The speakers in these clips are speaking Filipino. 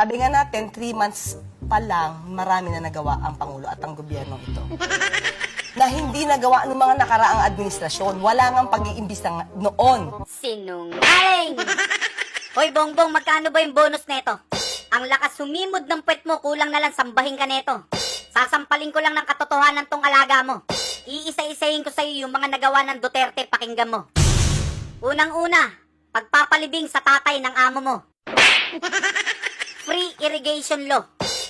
Sabi nga natin, 3 months pa lang, marami na nagawa ang Pangulo at ang gobyerno ito. Na hindi nagawa ng mga nakaraang administrasyon. Wala ngang pag-iimbis noon. Sinungaling! Hoy, Bongbong, magkano ba yung bonus neto? Ang lakas sumimod ng puwet mo, kulang na lang sambahin ka neto. Sasampalin ko lang ng katotohanan tong alaga mo. Iisa-isahin ko sa'yo yung mga nagawa ng Duterte, pakinggan mo. Unang-una, pagpapalibing sa tatay ng amo mo. Free irrigation law.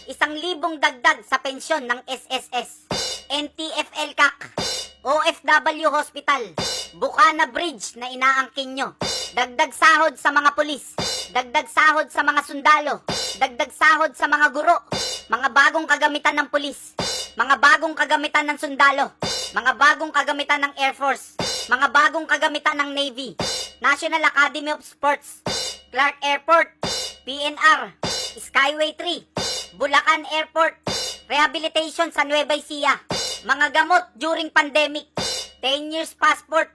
1,000 dagdag sa pensyon ng SSS. NTFL CAC. OFW Hospital. Bukana Bridge na inaangkin nyo. Dagdag sahod sa mga pulis. Dagdag sahod sa mga sundalo. Dagdag sahod sa mga guro. Mga bagong kagamitan ng pulis. Mga bagong kagamitan ng sundalo. Mga bagong kagamitan ng Air Force. Mga bagong kagamitan ng Navy. National Academy of Sports. Clark Airport. PNR. Skyway 3. Bulacan Airport. Rehabilitation sa Nueva Ecija. Mga gamot during pandemic. 10 years passport.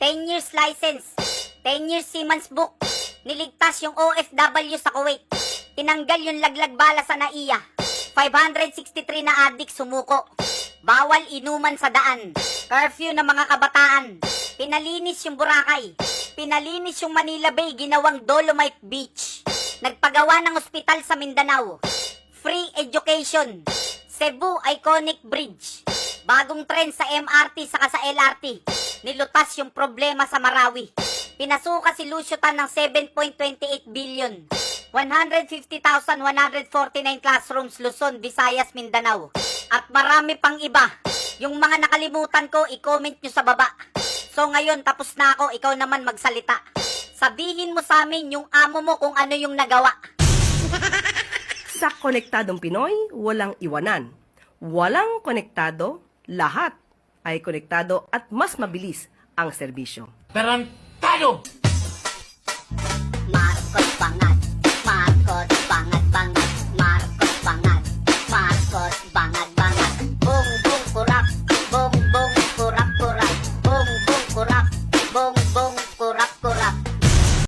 10 years license. 10 years Siemens book. Niligtas yung OFW sa Kuwait. Tinanggal yung laglag bala sa NAIA. 563 na adik sumuko. Bawal inuman sa daan. Curfew ng mga kabataan. Pinalinis yung Boracay. Pinalinis yung Manila Bay, ginawang Dolomite Beach. Nagpagawa ng ospital sa Mindanao. Free education. Cebu Iconic Bridge. Bagong tren sa MRT saka sa LRT. Nilutas yung problema sa Marawi. Pinasuka si Lucio Tan ng 7.28 billion. 150,149 classrooms Luzon, Visayas, Mindanao. At marami pang iba. Yung mga nakalimutan ko, i-comment nyo sa baba. So ngayon, tapos na ako, ikaw naman magsalita. Sabihin mo sa amin yung amo mo kung ano yung nagawa. Sa Konektadong Pinoy, walang iwanan. Walang konektado, lahat ay konektado at mas mabilis ang serbisyo. Tarantado!